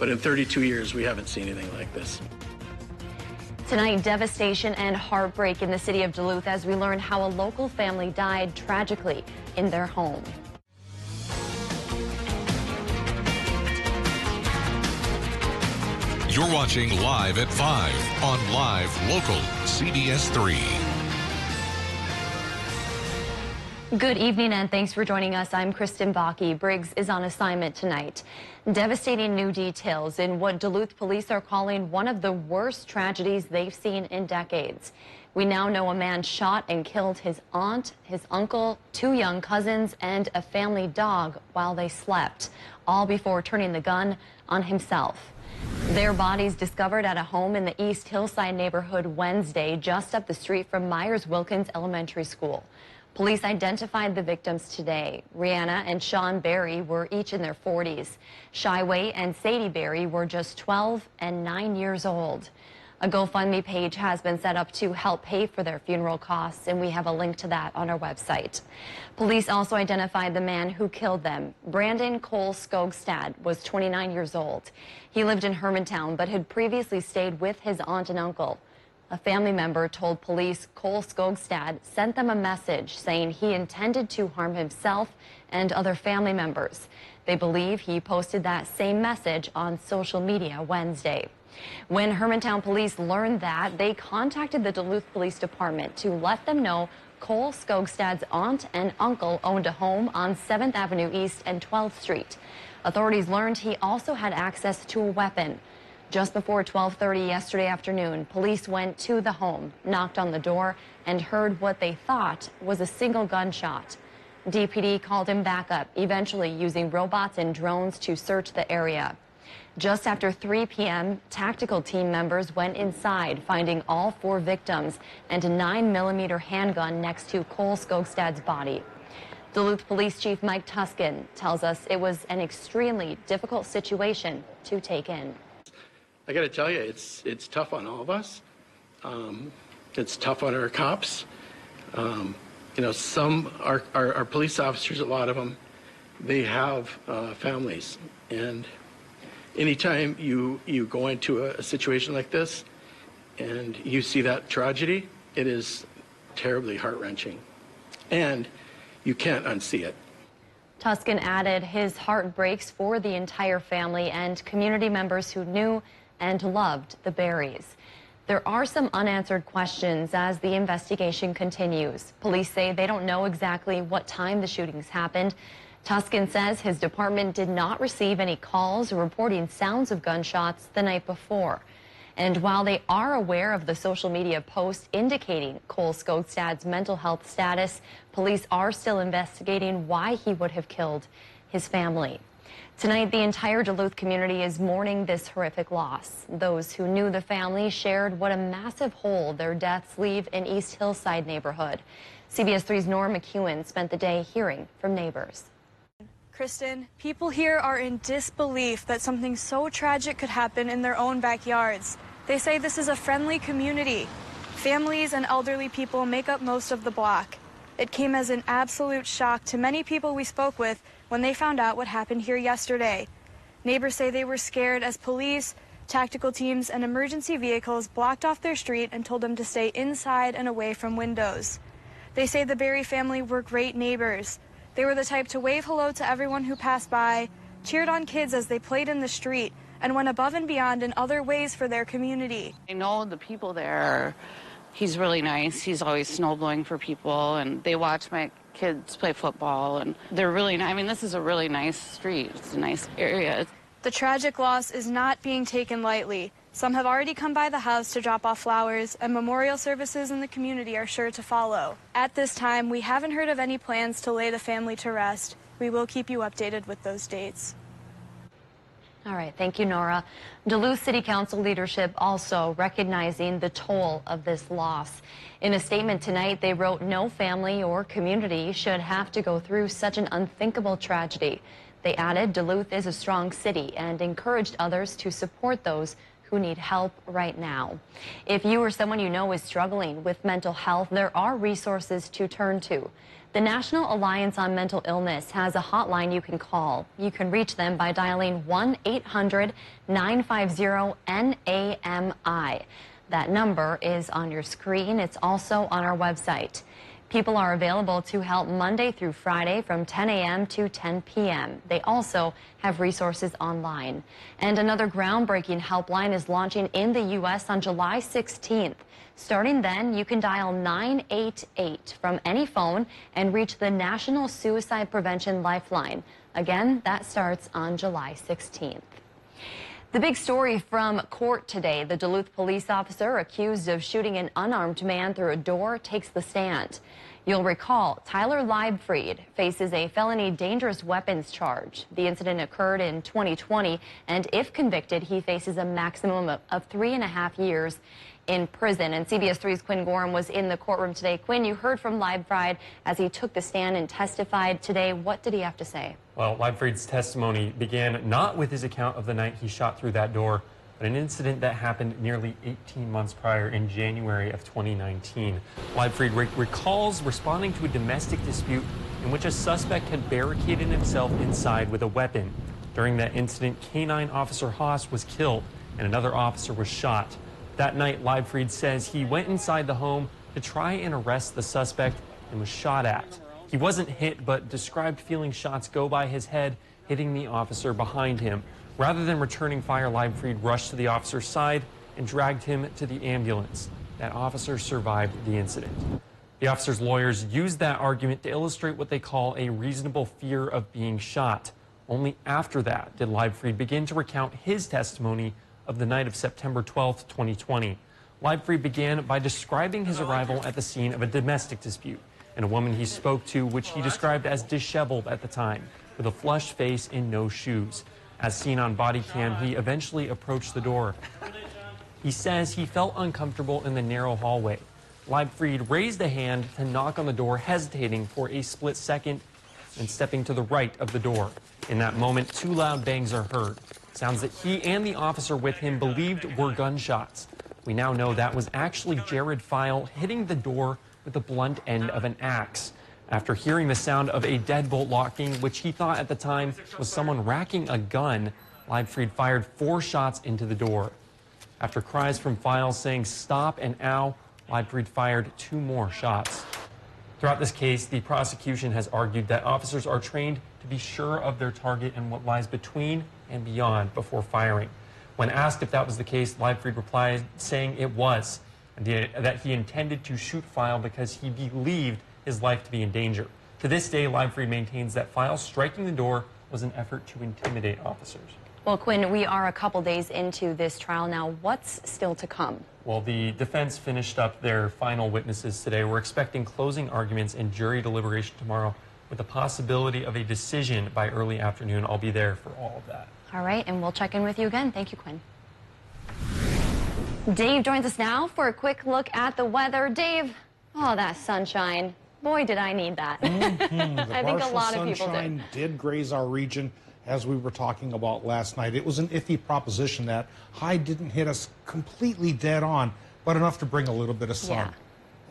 But in 32 years, we haven't seen anything like this. Tonight, devastation and heartbreak in the city of Duluth as we learn how a local family died tragically in their home. You're watching Live at 5 on Live Local CBS 3. Good evening and thanks for joining us. I'm Kristen Bakke. Briggs is on assignment tonight. Devastating new details in what Duluth police are calling one of the worst tragedies they've seen in decades. We now know a man shot and killed his aunt, his uncle, 2 young cousins, and a family dog while they slept, all before turning the gun on himself. Their bodies discovered at a home in the East Hillside neighborhood Wednesday, just up the street from Myers-Wilkins Elementary School. Police identified the victims today. Rihanna and Sean Berry were each in their 40s. Shyway and Sadie Berry were just 12 and 9 years old. A GoFundMe page has been set up to help pay for their funeral costs, and we have a link to that on our website. Police also identified the man who killed them. Brandon Cole Skogstad was 29 years old. He lived in Hermantown but had previously stayed with his aunt and uncle. A family member told police Cole Skogstad sent them a message saying he intended to harm himself and other family members. They believe he posted that same message on social media Wednesday. When Hermantown police learned that, they contacted the Duluth Police Department to let them know Cole Skogstad's aunt and uncle owned a home on 7th Avenue East and 12th Street. Authorities learned he also had access to a weapon. Just before 12:30 yesterday afternoon, police went to the home, knocked on the door, and heard what they thought was a single gunshot. DPD called in backup, eventually using robots and drones to search the area. Just after 3 p.m., tactical team members went inside, finding all 4 victims and a 9mm handgun next to Cole Skogstad's body. Duluth Police Chief Mike Tuskin tells us it was an extremely difficult situation to take in. I got to tell you, it's tough on all of us. It's tough on our cops. You know, some our police officers, a lot of them, they have families, and anytime you go into a situation like this and you see that tragedy, it is terribly heart-wrenching, and you can't unsee it. Tuskin added his heart breaks for the entire family and community members who knew and loved the Berries. There are some unanswered questions as the investigation continues. Police say they don't know exactly what time the shootings happened. Tuskin says his department did not receive any calls reporting sounds of gunshots the night before. And while they are aware of the social media post indicating Cole Skogstad's mental health status, police are still investigating why he would have killed his family. Tonight, the entire Duluth community is mourning this horrific loss. Those who knew the family shared what a massive hole their deaths leave in East Hillside neighborhood. CBS 3's Nora McEwen spent the day hearing from neighbors. Kristen, people here are in disbelief that something so tragic could happen in their own backyards. They say this is a friendly community. Families and elderly people make up most of the block. It came as an absolute shock to many people we spoke with when they found out what happened here yesterday. Neighbors say they were scared as police, tactical teams, and emergency vehicles blocked off their street and told them to stay inside and away from windows. They say the Berry family were great neighbors. They were the type to wave hello to everyone who passed by, cheered on kids as they played in the street, and went above and beyond in other ways for their community. I know the people there. He's really nice. He's always snowblowing for people, and they watch my kids play football, and they're really nice. I mean, this is a really nice street. It's a nice area. The tragic loss is not being taken lightly. Some have already come by the house to drop off flowers, and memorial services in the community are sure to follow. At this time, we haven't heard of any plans to lay the family to rest. We will keep you updated with those dates. All right, thank you, Nora. Duluth City Council leadership also recognizing the toll of this loss. In a statement tonight, they wrote no family or community should have to go through such an unthinkable tragedy. They added Duluth is a strong city and encouraged others to support those who need help right now. If you or someone you know is struggling with mental health, there are resources to turn to. The National Alliance on Mental Illness has a hotline you can call. You can reach them by dialing 1-800-950-NAMI. That number is on your screen. It's also on our website. People are available to help Monday through Friday from 10 a.m. to 10 p.m. They also have resources online. And another groundbreaking helpline is launching in the U.S. on July 16th. Starting then, you can dial 988 from any phone and reach the National Suicide Prevention Lifeline. Again, that starts on July 16th. The big story from court today, the Duluth police officer accused of shooting an unarmed man through a door takes the stand. You'll recall Tyler Leibfried faces a felony dangerous weapons charge. The incident occurred in 2020, and if convicted, he faces a maximum of 3.5 years in prison. And CBS 3's Quinn Gorham was in the courtroom today. Quinn, you heard from Leibfried as he took the stand and testified today. What did he have to say? Well, Leibfried's testimony began not with his account of the night he shot through that door, but an incident that happened nearly 18 months prior in January of 2019. Leibfried recalls responding to a domestic dispute in which a suspect had barricaded himself inside with a weapon. During that incident, K-9 Officer Haas was killed and another officer was shot. That night, Leibfried says he went inside the home to try and arrest the suspect and was shot at. He wasn't hit, but described feeling shots go by his head, hitting the officer behind him. Rather than returning fire, Leibfried rushed to the officer's side and dragged him to the ambulance. That officer survived the incident. The officer's lawyers used that argument to illustrate what they call a reasonable fear of being shot. Only after that did Leibfried begin to recount his testimony of the night of September 12th, 2020. Leibfried began by describing his arrival at the scene of a domestic dispute and a woman he spoke to, which he described as disheveled at the time, with a flushed face and no shoes. As seen on body cam, he eventually approached the door. He says he felt uncomfortable in the narrow hallway. Leibfried raised a hand to knock on the door, hesitating for a split second and stepping to the right of the door. In that moment, 2 loud bangs are heard. Sounds that he and the officer with him believed were gunshots. We now know that was actually Jared File hitting the door with the blunt end of an axe. After hearing the sound of a deadbolt locking, which he thought at the time was someone racking a gun, Leibfried fired 4 shots into the door. After cries from File saying stop and ow, Leibfried fired 2 more shots. Throughout this case, the prosecution has argued that officers are trained to be sure of their target and what lies between and beyond before firing. When asked if that was the case, Leibfried replied saying it was, and that he intended to shoot File because he believed his life to be in danger. To this day, Leibfried maintains that File striking the door was an effort to intimidate officers. Well, Quinn, we are a couple days into this trial now. What's still to come? Well, the defense finished up their final witnesses today. We're expecting closing arguments and jury deliberation tomorrow with the possibility of a decision by early afternoon. I'll be there for all of that. All right, and we'll check in with you again. Thank you, Quinn. Dave joins us now for a quick look at the weather. Dave, oh, that sunshine. Boy, did I need that. I think a lot of people did. Sunshine did graze our region, as we were talking about last night. It was an iffy proposition. That high didn't hit us completely dead on, but enough to bring a little bit of sun. Yeah.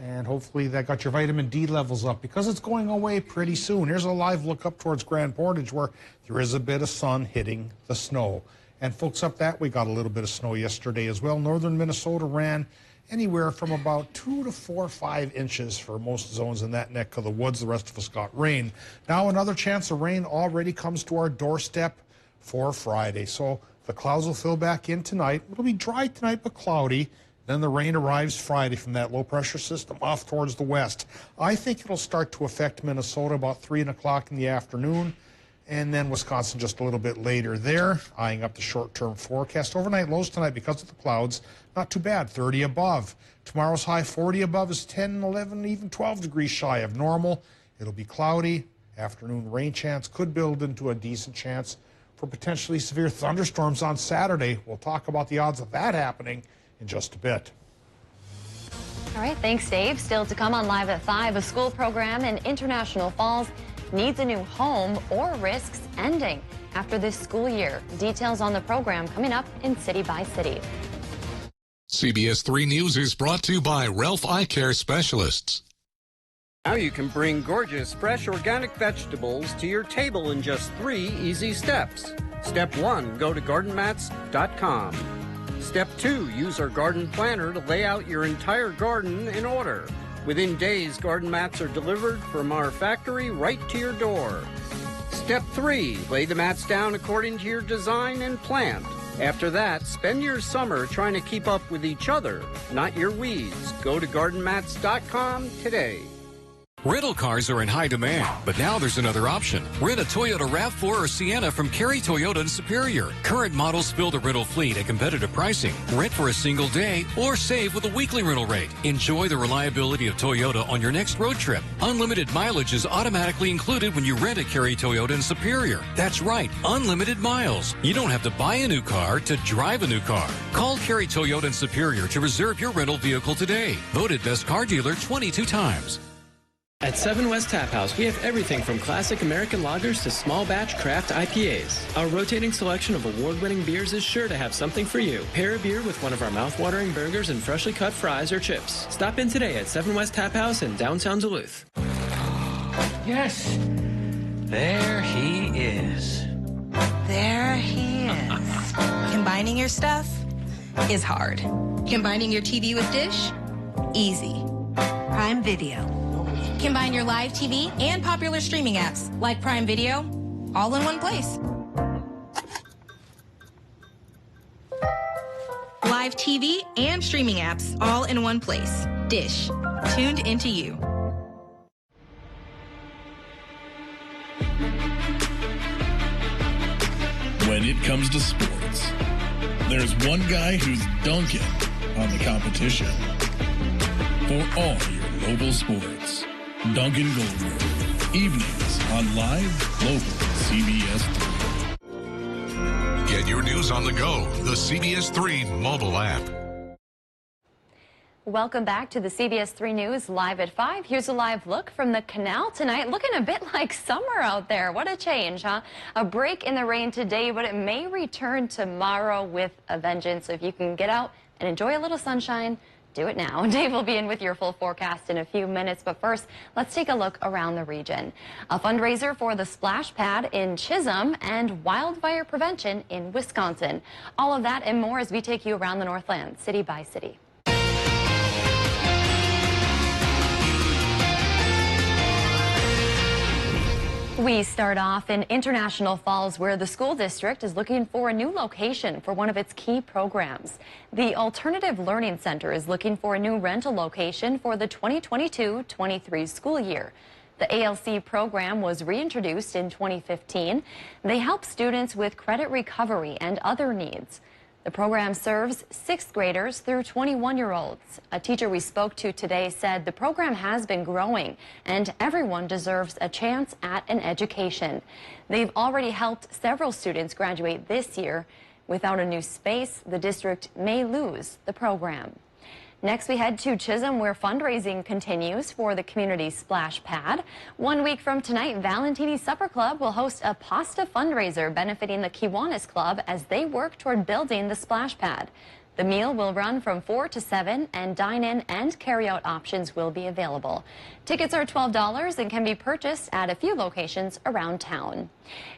And hopefully that got your vitamin D levels up, because it's going away pretty soon. Here's a live look up towards Grand Portage, where there is a bit of sun hitting the snow. And folks, up that way got a little bit of snow yesterday as well. Northern Minnesota ran anywhere from about 2 to 4 or 5 inches for most zones in that neck of the woods. The rest of us got rain. Now another chance of rain already comes to our doorstep for Friday. So the clouds will fill back in tonight. It'll be dry tonight, but cloudy. Then the rain arrives Friday from that low pressure system off towards the west. I think it'll start to affect Minnesota about 3 o'clock in the afternoon. And then Wisconsin just a little bit later there. Eyeing up the short-term forecast. Overnight lows tonight because of the clouds. Not too bad, 30 above. Tomorrow's high 40 above is 10, 11, even 12 degrees shy of normal. It'll be cloudy. Afternoon rain chance could build into a decent chance for potentially severe thunderstorms on Saturday. We'll talk about the odds of that happening in just a bit. All right, thanks, Dave. Still to come on Live at 5, a school program in International Falls needs a new home or risks ending after this school year. Details on the program coming up in City by City. CBS 3 News is brought to you by Ralph Eye Care Specialists. Now you can bring gorgeous, fresh, organic vegetables to your table in just 3 easy steps. Step 1, go to gardenmats.com. Step 2, use our garden planner to lay out your entire garden in order. Within days, garden mats are delivered from our factory right to your door. Step 3, lay the mats down according to your design and plant. After that, spend your summer trying to keep up with each other, not your weeds. Go to gardenmats.com today. Rental cars are in high demand, but now there's another option. Rent a Toyota RAV4 or Sienna from Cary Toyota in Superior. Current models fill the rental fleet at competitive pricing. Rent for a single day or save with a weekly rental rate. Enjoy the reliability of Toyota on your next road trip. Unlimited mileage is automatically included when you rent a Cary Toyota in Superior. That's right, unlimited miles. You don't have to buy a new car to drive a new car. Call Cary Toyota in Superior to reserve your rental vehicle today. Voted best car dealer 22 times. At 7 West Tap House, we have everything from classic American lagers to small batch craft IPAs. Our rotating selection of award-winning beers is sure to have something for you. Pair a beer with one of our mouth-watering burgers and freshly cut fries or chips. Stop in today at 7 West Tap House in downtown Duluth. Yes, there he is. There he is. Combining your stuff is hard. Combining your TV with Dish? Easy. Prime Video. Combine your live TV and popular streaming apps like Prime Video all in one place. Live TV and streaming apps all in one place. Dish. Tuned into you. When it comes to sports, there's one guy who's dunking on the competition. For all your local sports, Duncan Goldberg, evenings on Live Local CBS 3. Get your news on the go, the CBS 3 mobile app. Welcome back to the CBS 3 News Live at 5. Here's a live look from the canal tonight. Looking a bit like summer out there. What a change, huh? A break in the rain today, but it may return tomorrow with a vengeance. So if you can get out and enjoy a little sunshine, do it now. Dave will be in with your full forecast in a few minutes, but first, let's take a look around the region. A fundraiser for the splash pad in Chisholm and wildfire prevention in Wisconsin. All of that and more as we take you around the Northland, city by city. We start off in International Falls, where the school district is looking for a new location for one of its key programs. The Alternative Learning Center is looking for a new rental location for the 2022-23 school year. The ALC program was reintroduced in 2015. They help students with credit recovery and other needs. The program serves 6th graders through 21-year-olds. A teacher we spoke to today said the program has been growing and everyone deserves a chance at an education. They've already helped several students graduate this year. Without a new space, the district may lose the program. Next, we head to Chisholm, where fundraising continues for the community splash pad. 1 week from tonight, Valentini Supper Club will host a pasta fundraiser benefiting the Kiwanis Club as they work toward building the splash pad. The meal will run from 4 to 7, and dine-in and carry-out options will be available. Tickets are $12 and can be purchased at a few locations around town.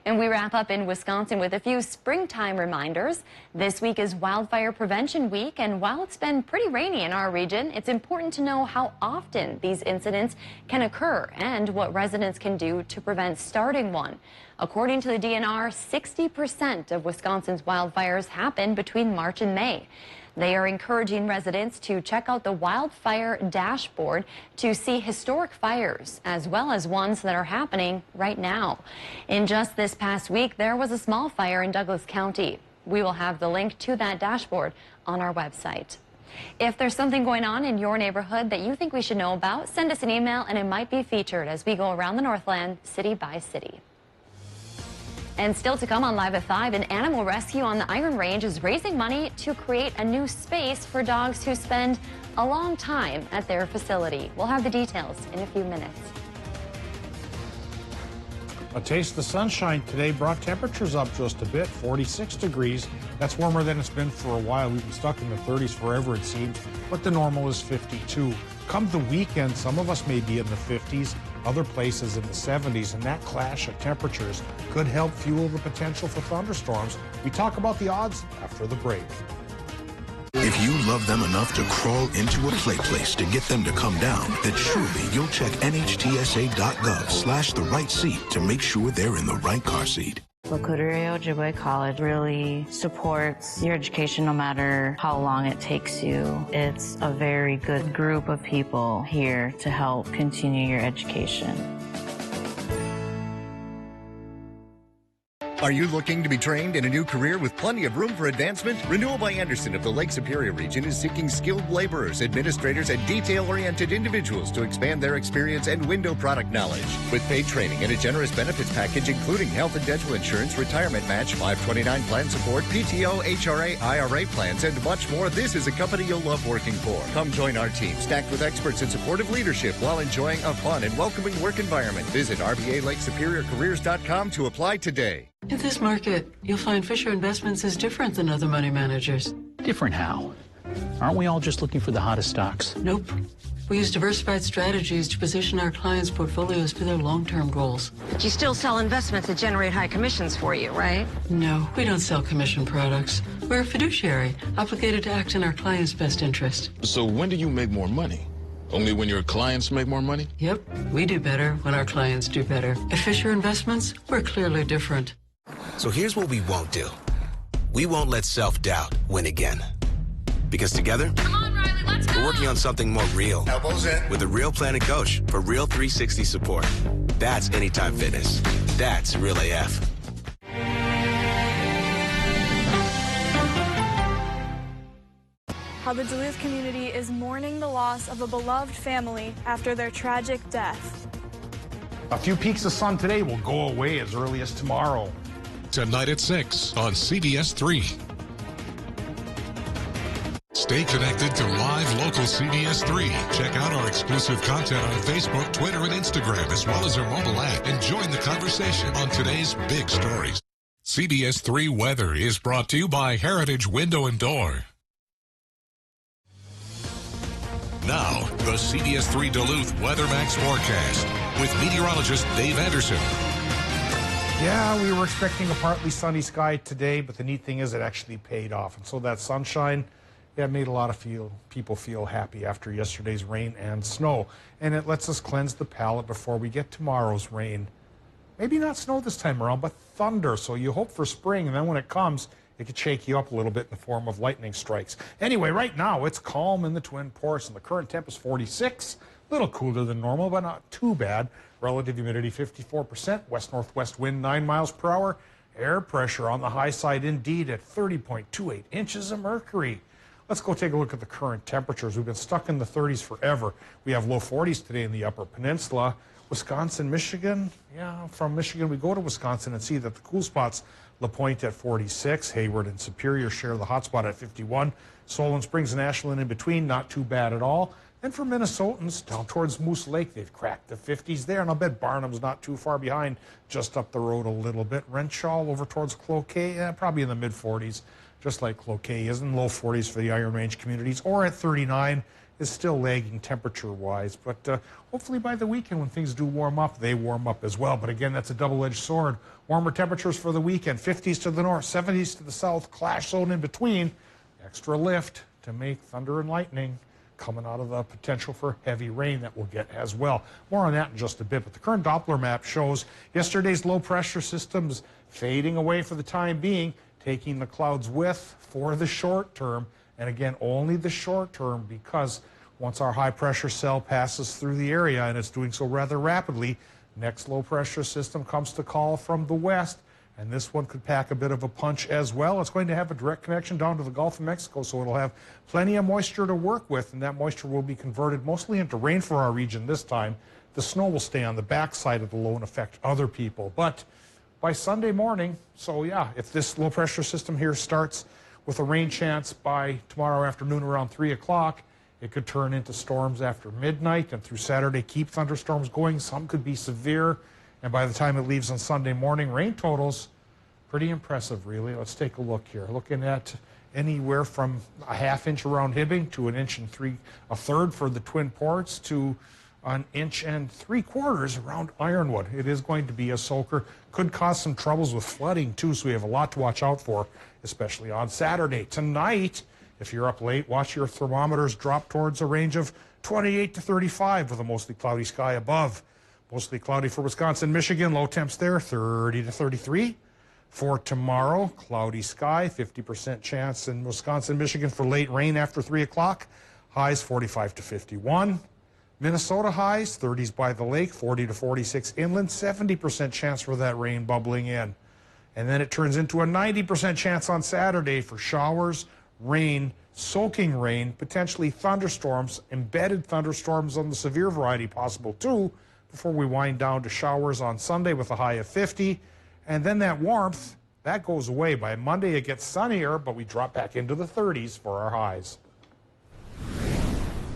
And we wrap up in Wisconsin with a few springtime reminders. This week is Wildfire Prevention Week, and while it's been pretty rainy in our region, it's important to know how often these incidents can occur and what residents can do to prevent starting one. According to the DNR, 60% of Wisconsin's wildfires happen between March and May. They are encouraging residents to check out the wildfire dashboard to see historic fires, as well as ones that are happening right now. In just this past week, there was a small fire in Douglas County. We will have the link to that dashboard on our website. If there's something going on in your neighborhood that you think we should know about, send us an email and it might be featured as we go around the Northland, city by city. And still to come on Live at 5, an animal rescue on the Iron Range is raising money to create a new space for dogs who spend a long time at their facility. We'll have the details in a few minutes. A taste of the sunshine today brought temperatures up just a bit, 46 degrees. That's warmer than it's been for a while. We've been stuck in the 30s forever, it seems, but the normal is 52. Come the weekend, some of us may be in the 50s, other places in the 70s, and that clash of temperatures could help fuel the potential for thunderstorms. We talk about the odds after the break. If you love them enough to crawl into a play place to get them to come down, then surely you'll check nhtsa.gov/the right seat to make sure they're in the right car seat. Lakudere Ojibwe College really supports your education no matter how long it takes you. It's a very good group of people here to help continue your education. Are you looking to be trained in a new career with plenty of room for advancement? Renewal by Anderson of the Lake Superior region is seeking skilled laborers, administrators, and detail-oriented individuals to expand their experience and window product knowledge. With paid training and a generous benefits package including health and dental insurance, retirement match, 529 plan support, PTO, HRA, IRA plans, and much more, this is a company you'll love working for. Come join our team, stacked with experts and supportive leadership while enjoying a fun and welcoming work environment. Visit RBALakeSuperiorCareers.com to apply today. In this market, you'll find Fisher Investments is different than other money managers. Different how? Aren't we all just looking for the hottest stocks? Nope. We use diversified strategies to position our clients' portfolios for their long-term goals. But you still sell investments that generate high commissions for you, right? No, we don't sell commission products. We're a fiduciary, obligated to act in our clients' best interest. So when do you make more money? Only when your clients make more money? Yep, we do better when our clients do better. At Fisher Investments, we're clearly different. So here's what we won't do. We won't let self-doubt win again. Because together, Come on, Riley, let's go. we're working on something more real. Elbows in. With a real plan and coach for real 360 support. That's Anytime Fitness. That's Real AF. How the Duluth community is mourning the loss of a beloved family after their tragic death. A few peaks of sun today will go away as early as tomorrow. Tonight at 6 on CBS 3. Stay connected to live local CBS 3. Check out our exclusive content on Facebook, Twitter, and Instagram, as well as our mobile app, and join the conversation on today's big stories. CBS 3 weather is brought to you by Heritage Window and Door. Now, the CBS 3 Duluth Weather Max forecast with meteorologist Dave Anderson. Yeah, we were expecting a partly sunny sky today, but the neat thing is it actually paid off. And so that sunshine, yeah, made a lot of people feel happy after yesterday's rain and snow. And it lets us cleanse the palate before we get tomorrow's rain. Maybe not snow this time around, but thunder. So you hope for spring, and then when it comes, it could shake you up a little bit in the form of lightning strikes. Anyway, right now it's calm in the Twin Ports, and the current temp is 46. A little cooler than normal, but not too bad. Relative humidity 54%. West-northwest wind 9 miles per hour. Air pressure on the high side indeed at 30.28 inches of mercury. Let's go take a look at the current temperatures. We've been stuck in the 30s forever. We have low 40s today in the Upper Peninsula. Wisconsin, Michigan. Yeah, from Michigan we go to Wisconsin and see that the cool spots, La Pointe at 46, Hayward and Superior share the hot spot at 51. Solon Springs and Ashland in between, not too bad at all. Then for Minnesotans, down towards Moose Lake, they've cracked the 50s there, and I'll bet Barnum's not too far behind, just up the road a little bit. Renshaw over towards Cloquet, probably in the mid-40s, just like Cloquet is, in low 40s for the Iron Range communities, or at 39 is still lagging temperature-wise. But hopefully by the weekend when things do warm up, they warm up as well. But again, that's a double-edged sword. Warmer temperatures for the weekend, 50s to the north, 70s to the south, clash zone in between. Extra lift to make thunder and lightning coming out of the potential for heavy rain that we'll get as well. More on that in just a bit. But the current Doppler map shows yesterday's low-pressure systems fading away for the time being, taking the clouds with for the short term. And again, only the short term, because once our high-pressure cell passes through the area, and it's doing so rather rapidly, next low-pressure system comes to call from the west. And this one could pack a bit of a punch as well. It's going to have a direct connection down to the Gulf of Mexico, so it'll have plenty of moisture to work with, and that moisture will be converted mostly into rain for our region this time. The snow will stay on the backside of the low and affect other people. But by Sunday morning, so yeah, if this low-pressure system here starts with a rain chance by tomorrow afternoon around 3 o'clock, it could turn into storms after midnight, and through Saturday keep thunderstorms going. Some could be severe. And by the time it leaves on Sunday morning, rain totals, pretty impressive, really. Let's take a look here. Looking at anywhere from a ½ inch around Hibbing to 1 3/4 for the Twin Ports to 1 3/4 around Ironwood. It is going to be a soaker. Could cause some troubles with flooding, too, so we have a lot to watch out for, especially on Saturday. Tonight, if you're up late, watch your thermometers drop towards a range of 28 to 35 with a mostly cloudy sky above. Mostly cloudy for Wisconsin, Michigan. Low temps there, 30 to 33. For tomorrow, cloudy sky, 50% chance in Wisconsin, Michigan for late rain after 3 o'clock. Highs 45 to 51. Minnesota highs, 30s by the lake, 40 to 46 inland, 70% chance for that rain bubbling in. And then it turns into a 90% chance on Saturday for showers, rain, soaking rain, potentially thunderstorms, embedded thunderstorms on the severe variety possible too, before we wind down to showers on Sunday with a high of 50. And then that warmth, that goes away. By Monday, it gets sunnier, but we drop back into the 30s for our highs.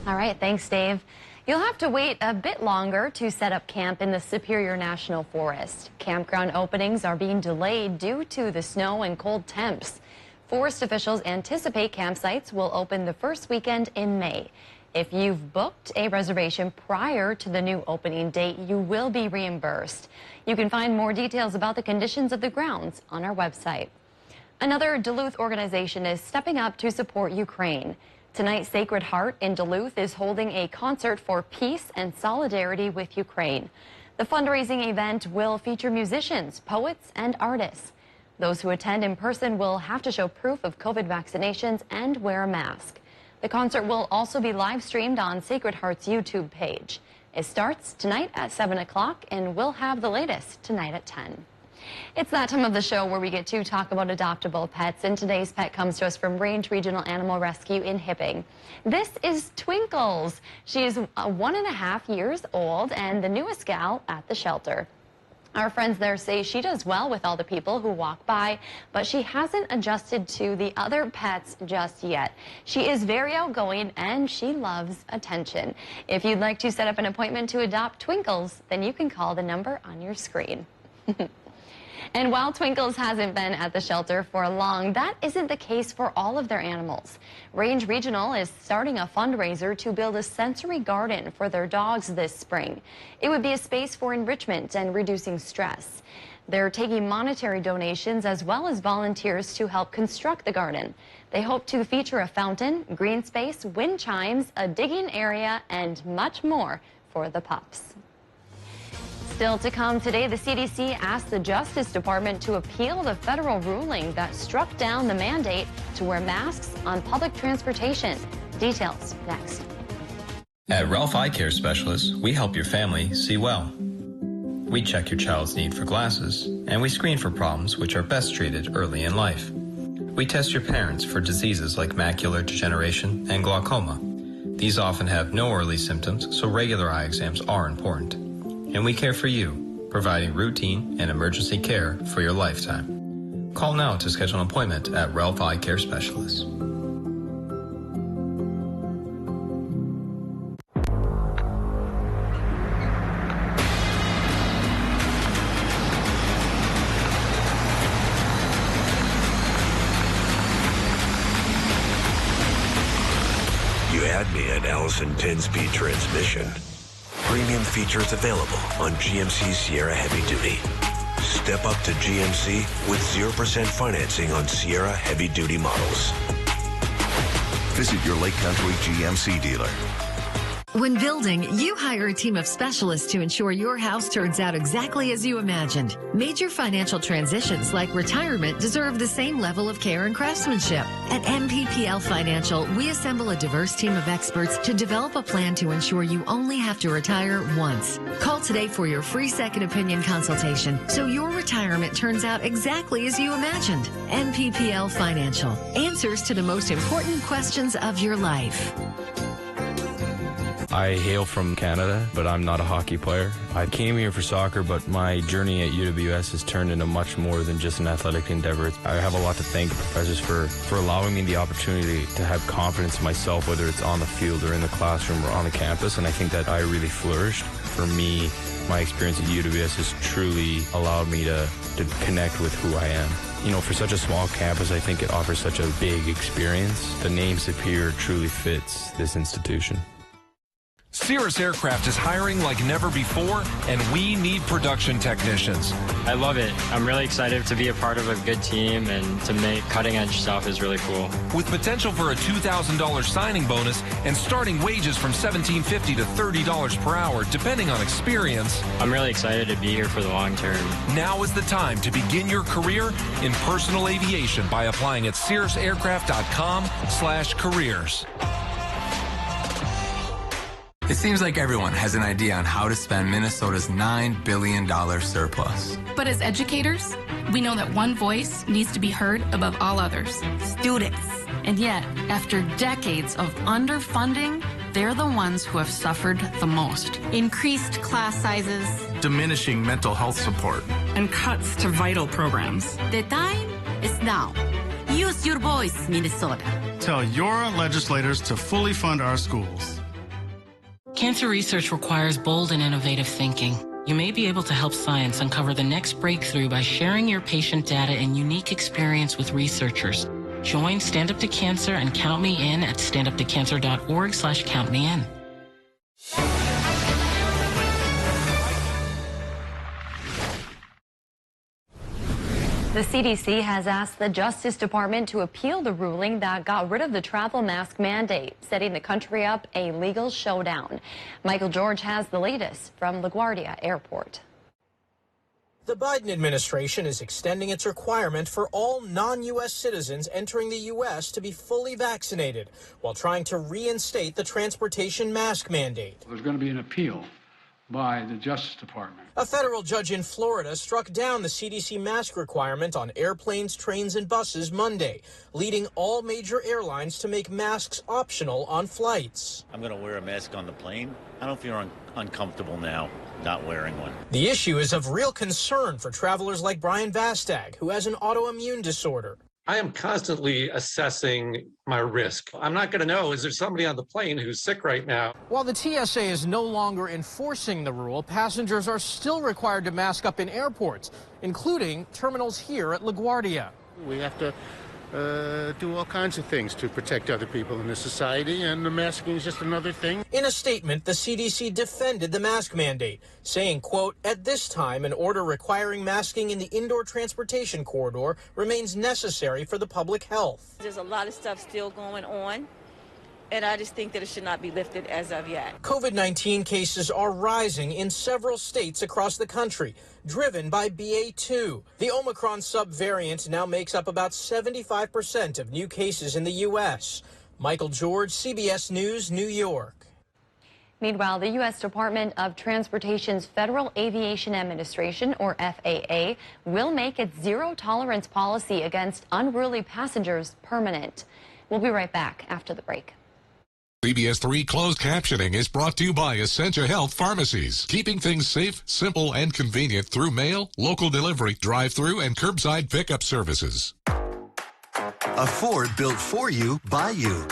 All right, thanks, Dave. You'll have to wait a bit longer to set up camp in the Superior National Forest. Campground openings are being delayed due to the snow and cold temps. Forest officials anticipate campsites will open the first weekend in May. If you've booked a reservation prior to the new opening date, you will be reimbursed. You can find more details about the conditions of the grounds on our website. Another Duluth organization is stepping up to support Ukraine. Tonight, Sacred Heart in Duluth is holding a concert for peace and solidarity with Ukraine. The fundraising event will feature musicians, poets, and artists. Those who attend in person will have to show proof of COVID vaccinations and wear a mask. The concert will also be live streamed on Sacred Heart's YouTube page. It starts tonight at 7 o'clock and we'll have the latest tonight at 10. It's that time of the show where we get to talk about adoptable pets, and today's pet comes to us from Range Regional Animal Rescue in Hibbing. This is Twinkles. She is 1.5 years old and the newest gal at the shelter. Our friends there say she does well with all the people who walk by, but she hasn't adjusted to the other pets just yet. She is very outgoing and she loves attention. If you'd like to set up an appointment to adopt Twinkles, then you can call the number on your screen. And while Twinkles hasn't been at the shelter for long, that isn't the case for all of their animals. Range Regional is starting a fundraiser to build a sensory garden for their dogs this spring. It would be a space for enrichment and reducing stress. They're taking monetary donations as well as volunteers to help construct the garden. They hope to feature a fountain, green space, wind chimes, a digging area, and much more for the pups. Still to come today, the CDC asked the Justice Department to appeal the federal ruling that struck down the mandate to wear masks on public transportation. Details next. At Ralph Eye Care Specialists, we help your family see well. We check your child's need for glasses, and we screen for problems which are best treated early in life. We test your parents for diseases like macular degeneration and glaucoma. These often have no early symptoms, so regular eye exams are important. And we care for you, providing routine and emergency care for your lifetime. Call now to schedule an appointment at Ralph Eye Care Specialists. You had me at Allison 10-speed transmission. Premium features available on GMC Sierra Heavy Duty. Step up to GMC with 0% financing on Sierra Heavy Duty models. Visit your Lake Country GMC dealer. When building, you hire a team of specialists to ensure your house turns out exactly as you imagined. Major financial transitions like retirement deserve the same level of care and craftsmanship. At MPPL Financial, we assemble a diverse team of experts to develop a plan to ensure you only have to retire once. Call today for your free second opinion consultation so your retirement turns out exactly as you imagined. MPPL Financial. Answers to the most important questions of your life. I hail from Canada, but I'm not a hockey player. I came here for soccer, but my journey at UWS has turned into much more than just an athletic endeavor. I have a lot to thank the professors for allowing me the opportunity to have confidence in myself, whether it's on the field or in the classroom or on the campus, and I think that I really flourished. for me, my experience at UWS has truly allowed me to connect with who I am. You know, for such a small campus, I think it offers such a big experience. The name Superior truly fits this institution. Cirrus Aircraft is hiring like never before, and we need production technicians. I love it. I'm really excited to be a part of a good team, and to make cutting-edge stuff is really cool. With potential for a $2,000 signing bonus and starting wages from $17.50 to $30 per hour, depending on experience. I'm really excited to be here for the long term. Now is the time to begin your career in personal aviation by applying at cirrusaircraft.com/careers. It seems like everyone has an idea on how to spend Minnesota's $9 billion surplus. But as educators, we know that one voice needs to be heard above all others: students. And yet, after decades of underfunding, they're the ones who have suffered the most. Increased class sizes, diminishing mental health support, and cuts to vital programs. The time is now. Use your voice, Minnesota. Tell your legislators to fully fund our schools. Cancer research requires bold and innovative thinking. You may be able to help science uncover the next breakthrough by sharing your patient data and unique experience with researchers. Join Stand Up to Cancer and count me in at standuptocancer.org/countmein. The CDC has asked the Justice Department to appeal the ruling that got rid of the travel mask mandate, setting the country up a legal showdown. Michael George has the latest from LaGuardia Airport. The Biden administration is extending its requirement for all non-U.S. citizens entering the U.S. to be fully vaccinated, while trying to reinstate the transportation mask mandate. There's going to be an appeal by the Justice Department. A federal judge in Florida struck down the CDC mask requirement on airplanes, trains, and buses Monday, leading all major airlines to make masks optional on flights. I'm going to wear a mask on the plane. I don't feel uncomfortable now not wearing one. The issue is of real concern for travelers like Brian Vastag, who has an autoimmune disorder. I am constantly assessing my risk. I'm not going to know, is there somebody on the plane who's sick right now? While the TSA is no longer enforcing the rule, passengers are still required to mask up in airports, including terminals here at LaGuardia. We have to do all kinds of things to protect other people in the society, and the masking is just another thing. In a statement, the CDC defended the mask mandate, saying, quote, "At this time, an order requiring masking in the indoor transportation corridor remains necessary for the public health." There's a lot of stuff still going on, and I just think that it should not be lifted as of yet. COVID-19 cases are rising in several states across the country, driven by BA2. The Omicron subvariant now makes up about 75% of new cases in the U.S. Michael George, CBS News, New York. Meanwhile, the U.S. Department of Transportation's Federal Aviation Administration, or FAA, will make its zero-tolerance policy against unruly passengers permanent. We'll be right back after the break. CBS 3 closed captioning is brought to you by Essentia Health Pharmacies, keeping things safe, simple, and convenient through mail, local delivery, drive-through, and curbside pickup services. A Ford built for you, by you.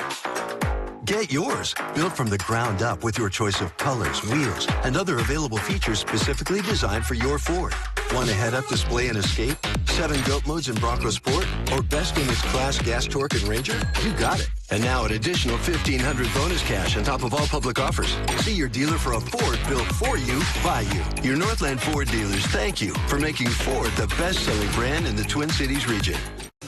Get yours, built from the ground up with your choice of colors, wheels, and other available features specifically designed for your Ford. Want a head-up display and escape, 7 GOAT modes in Bronco Sport, or best in its class gas torque and Ranger? You got it. And now an additional $1,500 bonus cash on top of all public offers. See your dealer for a Ford built for you, by you. Your Northland Ford dealers thank you for making Ford the best-selling brand in the Twin Cities region.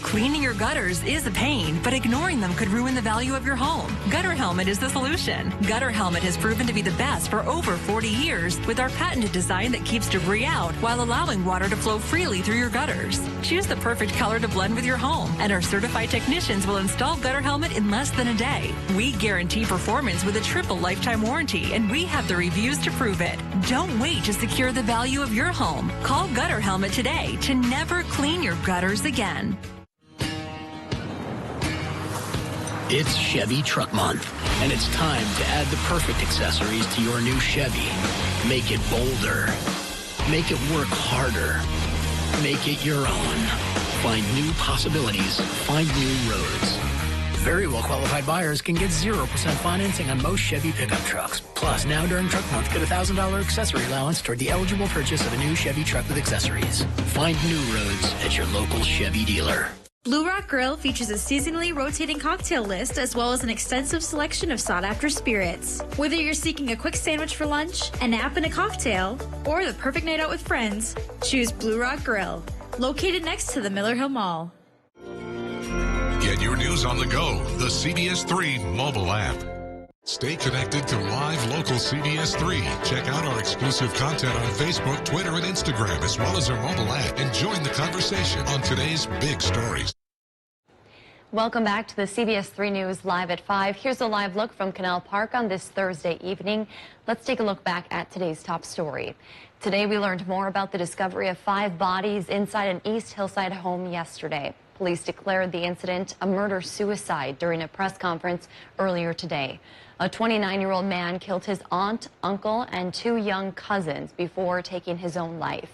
Cleaning your gutters is a pain, but ignoring them could ruin the value of your home. Gutter Helmet is the solution. Gutter Helmet has proven to be the best for over 40 years with our patented design that keeps debris out while allowing water to flow freely through your gutters. Choose the perfect color to blend with your home, and our certified technicians will install Gutter Helmet in less than a day. We guarantee performance with a triple lifetime warranty, and we have the reviews to prove it. Don't wait to secure the value of your home. Call Gutter Helmet today to never clean your gutters again. It's Chevy Truck Month, and it's time to add the perfect accessories to your new Chevy. Make it bolder. Make it work harder. Make it your own. Find new possibilities. Find new roads. Very well-qualified buyers can get 0% financing on most Chevy pickup trucks. Plus, now during Truck Month, get a $1,000 accessory allowance toward the eligible purchase of a new Chevy truck with accessories. Find new roads at your local Chevy dealer. Blue Rock Grill features a seasonally rotating cocktail list as well as an extensive selection of sought-after spirits. Whether you're seeking a quick sandwich for lunch, a nap and a cocktail, or the perfect night out with friends, choose Blue Rock Grill, located next to the Miller Hill Mall. Get your news on the go, the CBS 3 mobile app. Stay connected to live local CBS 3. Check out our exclusive content on Facebook, Twitter, and Instagram, as well as our mobile app, and join the conversation on today's big stories. Welcome back to the CBS 3 News Live at 5. Here's a live look from Canal Park on this Thursday evening. Let's take a look back at today's top story. Today we learned more about the discovery of 5 bodies inside an East Hillside home yesterday. Police declared the incident a murder-suicide during a press conference earlier today. A 29-year-old man killed his aunt, uncle, and 2 young cousins before taking his own life.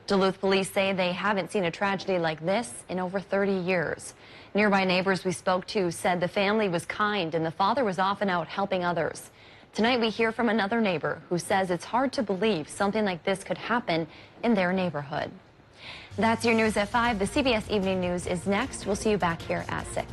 Duluth police say they haven't seen a tragedy like this in over 30 years. Nearby neighbors we spoke to said the family was kind and the father was often out helping others. Tonight we hear from another neighbor who says it's hard to believe something like this could happen in their neighborhood. That's your news at 5. The CBS Evening News is next. We'll see you back here at 6.